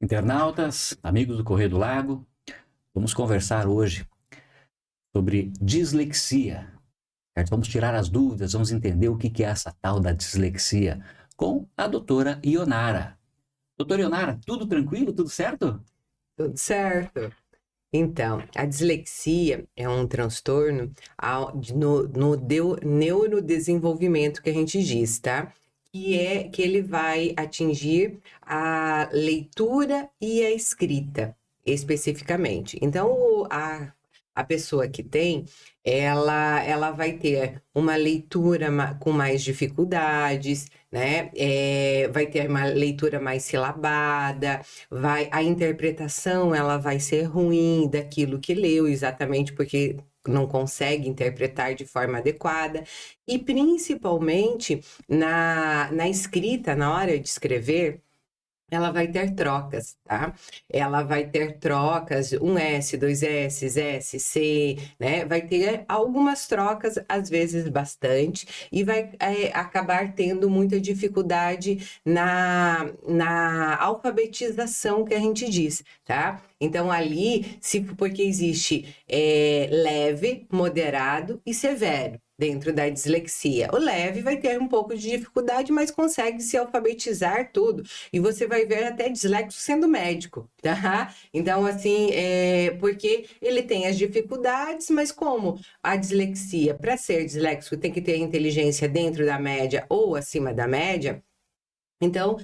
Internautas, amigos do Correio do Lago, vamos conversar hoje sobre dislexia, certo? Vamos tirar as dúvidas, vamos entender o que é essa tal da dislexia com a doutora Ionara. Doutora Ionara, tudo tranquilo, tudo certo? Tudo certo. Então, a dislexia é um transtorno no neurodesenvolvimento que a gente diz, tá? Que ele vai atingir a leitura e a escrita, especificamente. Então, a pessoa que tem, ela vai ter uma leitura com mais dificuldades, né? Vai ter uma leitura mais silabada, a interpretação ela vai ser ruim daquilo que leu, exatamente porque não consegue interpretar de forma adequada, e principalmente na escrita, na hora de escrever, ela vai ter trocas, tá? Ela vai ter trocas, um S, dois S, S, C, né? Vai ter algumas trocas, às vezes bastante, e vai acabar tendo muita dificuldade na alfabetização que a gente diz, tá? Então, ali, porque existe leve, moderado e severo dentro da dislexia. O leve vai ter um pouco de dificuldade, mas consegue se alfabetizar tudo. E você vai ver até dislexo sendo médico, tá? Então, assim, porque ele tem as dificuldades, mas como a dislexia, para ser disléxico, tem que ter inteligência dentro da média ou acima da média, então,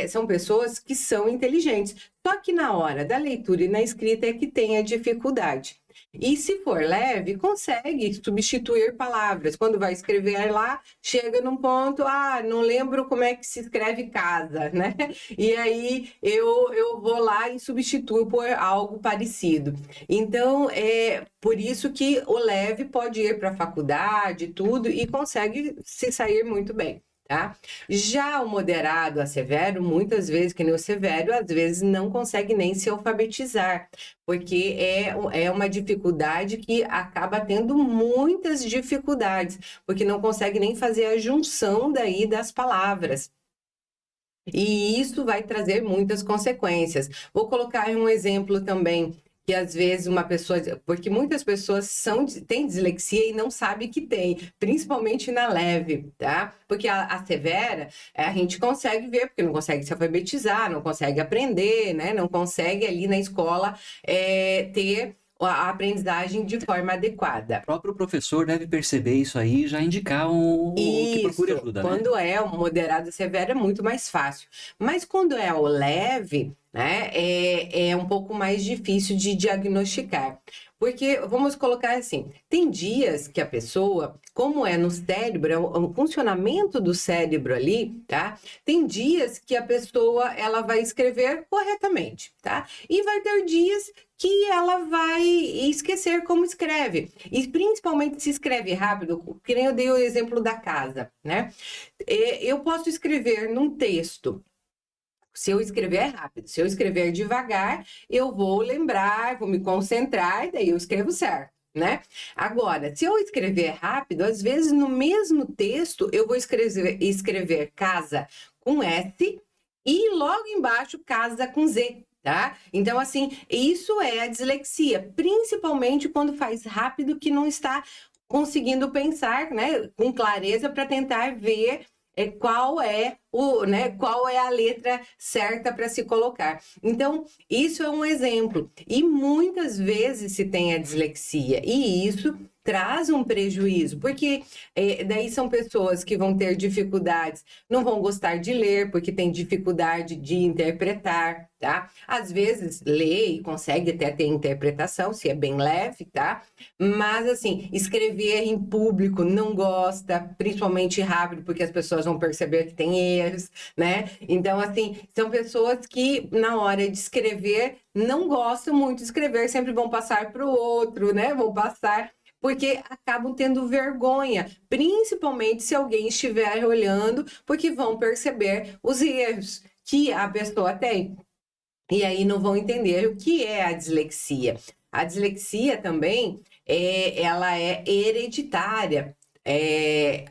são pessoas que são inteligentes. Só que na hora da leitura e na escrita é que tem a dificuldade. E se for leve, consegue substituir palavras. Quando vai escrever lá, chega num ponto, não lembro como é que se escreve casa, né? E aí eu vou lá e substituo por algo parecido. Então, é por isso que o leve pode ir para a faculdade, tudo, e consegue se sair muito bem. Tá? Já o moderado a severo, muitas vezes, que nem o severo, às vezes não consegue nem se alfabetizar, porque é uma dificuldade que acaba tendo muitas dificuldades, porque não consegue nem fazer a junção daí das palavras. E isso vai trazer muitas consequências. Vou colocar um exemplo também, que às vezes uma pessoa, porque muitas pessoas têm dislexia e não sabem que tem, principalmente na leve, tá? Porque a severa, a gente consegue ver, porque não consegue se alfabetizar, não consegue aprender, né? Não consegue ali na escola ter a aprendizagem de forma adequada. O próprio professor deve perceber isso aí e já indicar o que procure Isso, ajuda, né? quando é o moderado severo é muito mais fácil. Mas quando é o leve, né, é um pouco mais difícil de diagnosticar. Porque, vamos colocar assim, tem dias que a pessoa, como é no cérebro, é o funcionamento do cérebro ali, tá? Tem dias que a pessoa, ela vai escrever corretamente, tá? E vai ter dias que ela vai esquecer como escreve. E principalmente se escreve rápido, que nem eu dei o exemplo da casa, né? Eu posso escrever num texto. Se eu escrever rápido, se eu escrever devagar, eu vou lembrar, vou me concentrar e daí eu escrevo certo, né? Agora, se eu escrever rápido, às vezes no mesmo texto eu vou escrever casa com S e logo embaixo casa com Z. Tá? Então, assim, isso é a dislexia, principalmente quando faz rápido que não está conseguindo pensar, né, com clareza para tentar ver qual é qual é a letra certa para se colocar. Então, isso é um exemplo. E muitas vezes se tem a dislexia, e isso traz um prejuízo, porque daí são pessoas que vão ter dificuldades, não vão gostar de ler, porque tem dificuldade de interpretar, tá? Às vezes lê e consegue até ter interpretação, se é bem leve, tá? Mas, assim, escrever em público não gosta, principalmente rápido, porque as pessoas vão perceber que tem erros, né? Então, assim, são pessoas que, na hora de escrever, não gostam muito de escrever, sempre vão passar para o outro, né? Vão passar porque acabam tendo vergonha, principalmente se alguém estiver olhando, porque vão perceber os erros que a pessoa tem. E aí não vão entender o que é a dislexia. A dislexia também, ela é hereditária.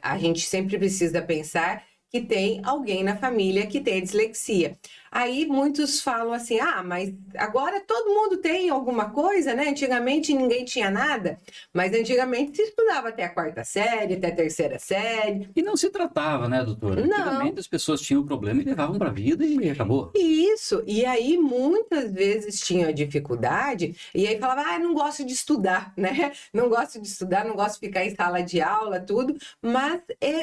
A gente sempre precisa pensar que tem alguém na família que tem dislexia. Aí muitos falam assim, mas agora todo mundo tem alguma coisa, né? Antigamente ninguém tinha nada, mas antigamente se estudava até a 4ª série, até a 3ª série. E não se tratava, né, doutora? Não. Antigamente as pessoas tinham problema e levavam para a vida e acabou. Isso, e aí muitas vezes tinha dificuldade, e aí falava, não gosto de estudar, né? Não gosto de estudar, não gosto de ficar em sala de aula, tudo, mas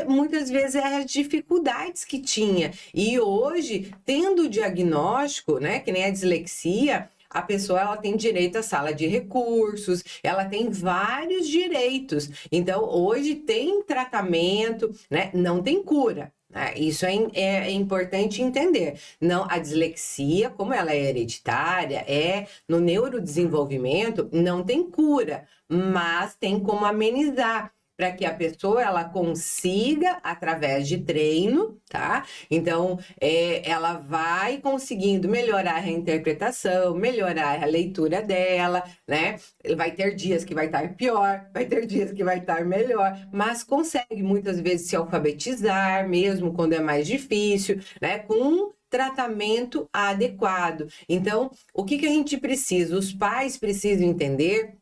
muitas vezes é as dificuldades que tinha. E hoje, tendo o diagnóstico, né, que nem a dislexia, a pessoa ela tem direito à sala de recursos, ela tem vários direitos. Então, hoje tem tratamento, né? Não tem cura. Isso é importante entender. Não, a dislexia, como ela é hereditária, no neurodesenvolvimento, não tem cura, mas tem como amenizar para que a pessoa ela consiga através de treino, tá? Então, ela vai conseguindo melhorar a interpretação, melhorar a leitura dela, né? Vai ter dias que vai estar pior, vai ter dias que vai estar melhor, mas consegue muitas vezes se alfabetizar, mesmo quando é mais difícil, né? Com tratamento adequado. Então, o que a gente precisa? Os pais precisam entender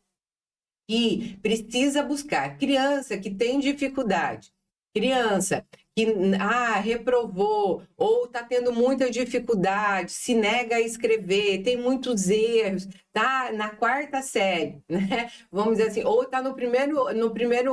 que precisa buscar criança que tem dificuldade, criança que reprovou ou está tendo muita dificuldade, se nega a escrever, tem muitos erros, tá na 4ª série, né? Vamos dizer assim, ou está no primeiro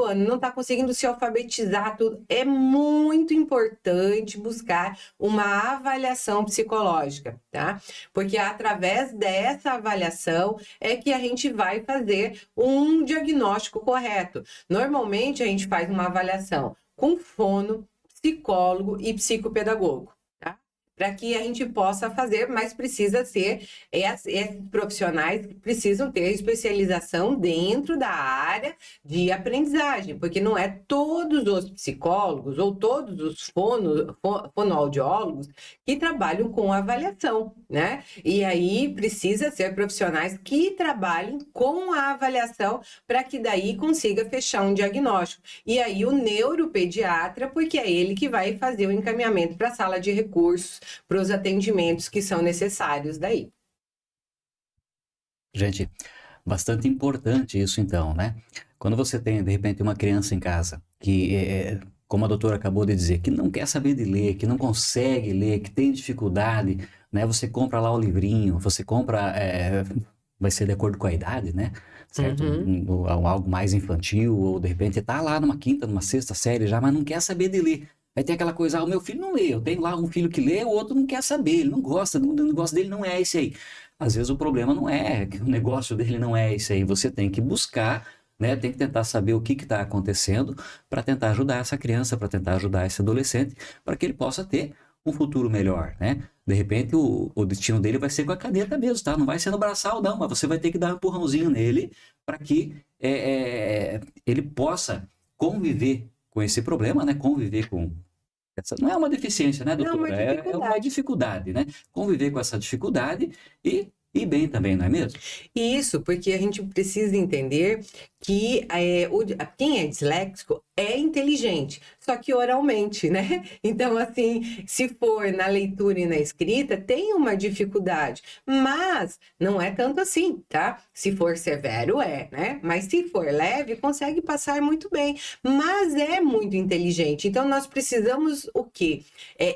ano, não está conseguindo se alfabetizar, tudo. É muito importante buscar uma avaliação psicológica, tá? Porque através dessa avaliação é que a gente vai fazer um diagnóstico correto. Normalmente a gente faz uma avaliação com fono, psicólogo e psicopedagogo, tá? Para que a gente possa fazer, mas precisa ser esses profissionais que precisam ter especialização dentro da área de aprendizagem, porque não é todos os psicólogos ou todos os fonoaudiólogos que trabalham com avaliação, né? E aí precisa ser profissionais que trabalhem com a avaliação para que daí consiga fechar um diagnóstico. E aí o neuropediatra, porque é ele que vai fazer o encaminhamento para a sala de recursos, para os atendimentos que são necessários daí. Gente, bastante importante isso então, né? Quando você tem, de repente, uma criança em casa que, como a doutora acabou de dizer, que não quer saber de ler, que não consegue ler, que tem dificuldade, né? Você compra lá o livrinho, você compra, vai ser de acordo com a idade, né? Certo? Algo mais infantil, ou de repente está lá numa 5ª, numa 6ª série já, mas não quer saber de ler. Vai ter aquela coisa, o meu filho não lê, eu tenho lá um filho que lê, o outro não quer saber, ele não gosta, o negócio dele não é esse aí. Às vezes o problema não é, que o negócio dele não é esse aí, você tem que buscar, né, tem que tentar saber o que está acontecendo para tentar ajudar essa criança, para tentar ajudar esse adolescente, para que ele possa ter um futuro melhor, né? De repente o destino dele vai ser com a caneta mesmo, tá? Não vai ser no braçal não, mas você vai ter que dar um empurrãozinho nele para que ele possa conviver com esse problema, né? Conviver com essa... Não é uma deficiência, né, doutora? É uma dificuldade, né? Conviver com essa dificuldade e bem também, não é mesmo? Isso, porque a gente precisa entender que quem é disléxico é inteligente, só que oralmente, né? Então, assim, se for na leitura e na escrita, tem uma dificuldade, mas não é tanto assim, tá? Se for severo, né? Mas se for leve, consegue passar muito bem, mas é muito inteligente. Então, nós precisamos o quê?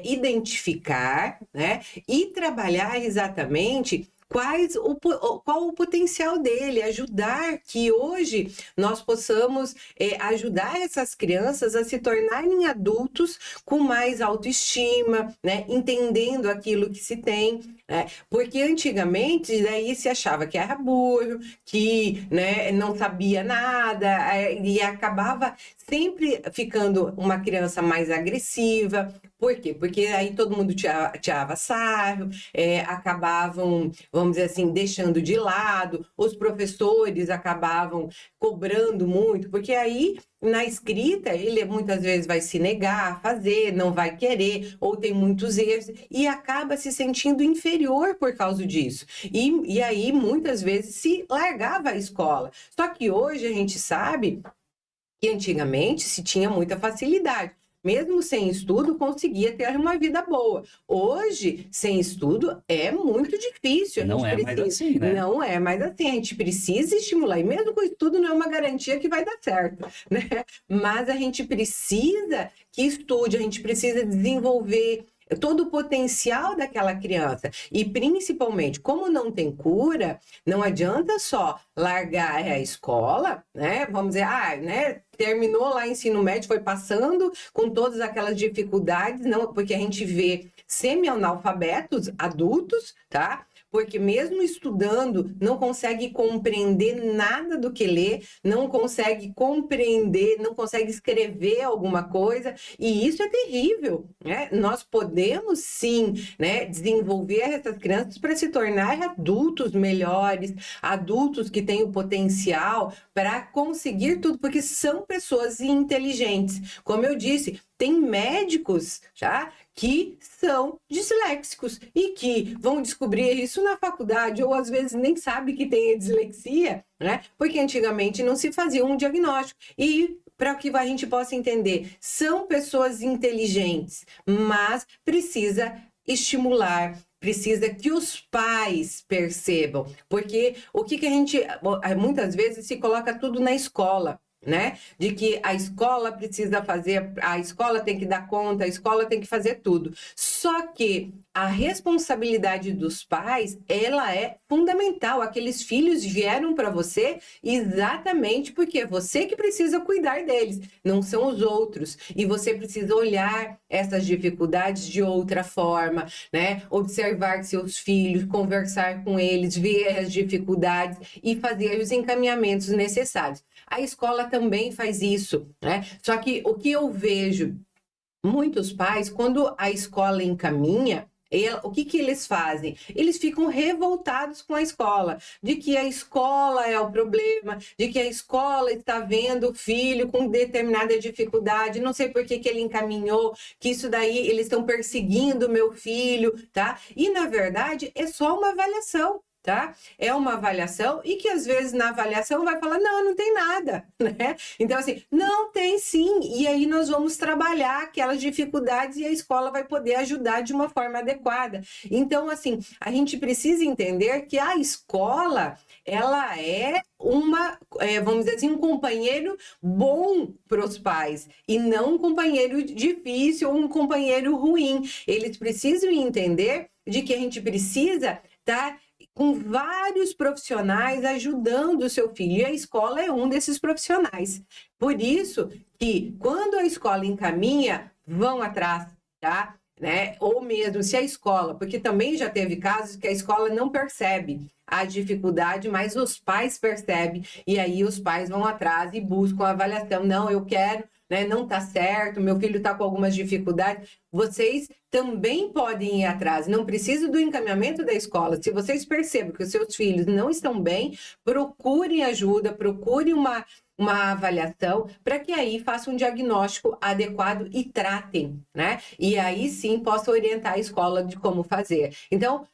Identificar, né? E trabalhar exatamente qual o potencial dele, ajudar que hoje nós possamos ajudar essas crianças a se tornarem adultos com mais autoestima, né? Entendendo aquilo que se tem, né? Porque antigamente daí se achava que era burro, que, né, não sabia nada, e acabava sempre ficando uma criança mais agressiva. Por quê? Porque aí todo mundo tirava sarro, acabavam, vamos dizer assim, deixando de lado, os professores acabavam cobrando muito, porque aí na escrita ele muitas vezes vai se negar a fazer, não vai querer, ou tem muitos erros, e acaba se sentindo inferior por causa disso. E aí muitas vezes se largava a escola. Só que hoje a gente sabe que antigamente se tinha muita facilidade. mesmo sem estudo, conseguia ter uma vida boa. Hoje, sem estudo, é muito difícil. A Não gente é mais precisa. assim, né? Não é mais assim. A gente precisa estimular. E mesmo com estudo, não é uma garantia que vai dar certo, né? Mas a gente precisa que estude, a gente precisa desenvolver todo o potencial daquela criança. E principalmente, como não tem cura, não adianta só largar a escola, né? Vamos dizer, né? Terminou lá o ensino médio, foi passando com todas aquelas dificuldades, não, porque a gente vê semi-analfabetos, adultos, tá? Porque mesmo estudando, não consegue compreender nada do que lê, não consegue compreender, não consegue escrever alguma coisa, e isso é terrível, né? Nós podemos sim, né, desenvolver essas crianças para se tornar adultos melhores, adultos que têm o potencial para conseguir tudo, porque são pessoas inteligentes. Como eu disse, tem médicos já que são disléxicos e que vão descobrir isso na faculdade ou às vezes nem sabe que tem a dislexia, né? Porque antigamente não se fazia um diagnóstico. E para que a gente possa entender, são pessoas inteligentes, mas precisa estimular, precisa que os pais percebam, porque o que a gente muitas vezes se coloca tudo na escola, né? De que a escola precisa fazer, a escola tem que dar conta, a escola tem que fazer tudo. Só que a responsabilidade dos pais, ela é fundamental. Aqueles filhos vieram para você exatamente porque é você que precisa cuidar deles, não são os outros. E você precisa olhar essas dificuldades de outra forma, né? Observar seus filhos, conversar com eles, ver as dificuldades e fazer os encaminhamentos necessários. A escola também faz isso, né? Só que o que eu vejo muitos pais, quando a escola encaminha, o que eles fazem? Eles ficam revoltados com a escola, de que a escola é o problema, de que a escola está vendo o filho com determinada dificuldade, não sei por que ele encaminhou, que isso daí eles estão perseguindo o meu filho, tá? E na verdade é só uma avaliação. Tá? É uma avaliação e que às vezes na avaliação vai falar, não tem nada, né? Então assim, não tem sim, e aí nós vamos trabalhar aquelas dificuldades e a escola vai poder ajudar de uma forma adequada. Então assim, a gente precisa entender que a escola, ela é vamos dizer assim, um companheiro bom para os pais e não um companheiro difícil ou um companheiro ruim. Eles precisam entender de que a gente precisa estar com vários profissionais ajudando o seu filho, e a escola é um desses profissionais. Por isso que, quando a escola encaminha, vão atrás, tá? Né? Ou mesmo se a escola, porque também já teve casos que a escola não percebe a dificuldade, mas os pais percebem, e aí os pais vão atrás e buscam a avaliação. Não, eu quero, né? Não está certo, meu filho está com algumas dificuldades. Vocês também podem ir atrás, não precisa do encaminhamento da escola. Se vocês percebem que os seus filhos não estão bem, procurem ajuda, procurem uma avaliação, para que aí façam um diagnóstico adequado e tratem, né? E aí sim possa orientar a escola de como fazer. Então,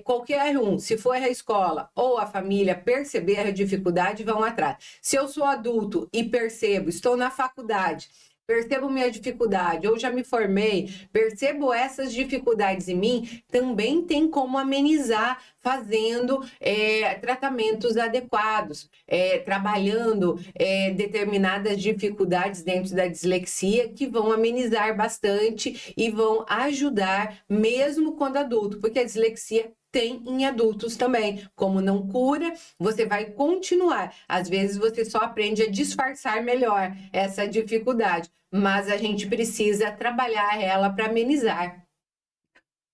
qualquer um, se for a escola ou a família perceber a dificuldade, vão atrás. Se eu sou adulto e percebo, estou na faculdade, percebo minha dificuldade, ou já me formei, percebo essas dificuldades em mim, também tem como amenizar fazendo tratamentos adequados, trabalhando determinadas dificuldades dentro da dislexia que vão amenizar bastante e vão ajudar mesmo quando adulto, porque a dislexia tem em adultos também. Como não cura, você vai continuar. Às vezes você só aprende a disfarçar melhor essa dificuldade, mas a gente precisa trabalhar ela para amenizar.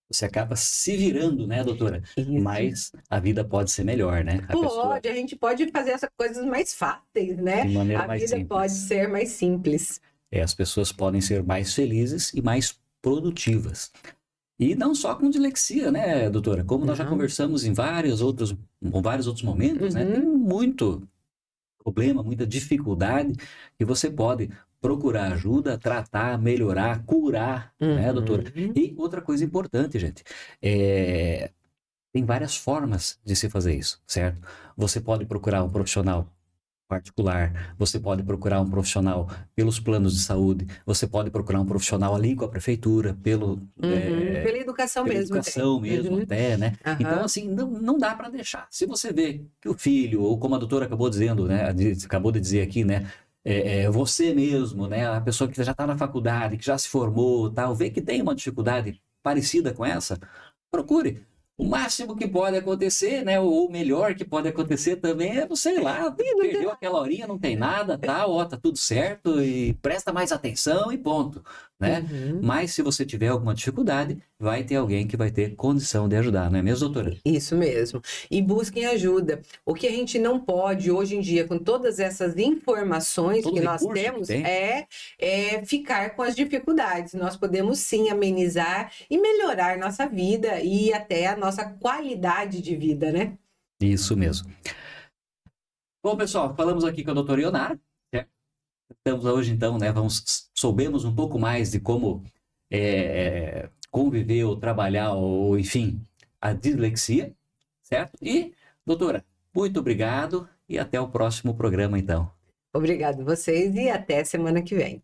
Você acaba se virando, né, doutora? Isso. Mas a vida pode ser melhor, né? A gente pode fazer essas coisas mais fáceis, né? De maneira a mais vida simples. pode ser mais simples. As pessoas podem ser mais felizes e mais produtivas. E não só com dislexia, né, doutora? Como nós já conversamos em vários outros momentos, né? Tem muito problema, muita dificuldade que você pode procurar ajuda, tratar, melhorar, curar, né, doutora? E outra coisa importante, gente, tem várias formas de se fazer isso, certo? Você pode procurar um profissional particular, você pode procurar um profissional pelos planos de saúde, você pode procurar um profissional ali com a prefeitura, Pela educação pela mesmo. educação mesmo, Uhum. até, né? Então, Aham. assim, não dá para deixar. Se você vê que o filho, ou como a doutora acabou dizendo, né? Acabou de dizer aqui, né? Você mesmo, né? A pessoa que já está na faculdade, que já se formou, tal, vê que tem uma dificuldade parecida com essa, procure. O máximo que pode acontecer, né? Ou o melhor que pode acontecer também é, sei lá, perdeu aquela horinha, não tem nada, tal, ó, tá tudo certo e presta mais atenção e ponto, né? Uhum. Mas se você tiver alguma dificuldade, vai ter alguém que vai ter condição de ajudar, não é mesmo, doutora? Isso mesmo. E busquem ajuda. O que a gente não pode hoje em dia, com todas essas informações Todo que nós recurso que temos, tem. é ficar com as dificuldades. Nós podemos sim amenizar e melhorar nossa vida e até a nossa qualidade de vida, né? Isso mesmo. Bom, pessoal, falamos aqui com a doutora Ionara, certo? Estamos hoje, então, né? Soubemos um pouco mais de como conviver ou trabalhar, ou enfim, a dislexia, certo? E, doutora, muito obrigado e até o próximo programa, então. Obrigado a vocês e até semana que vem.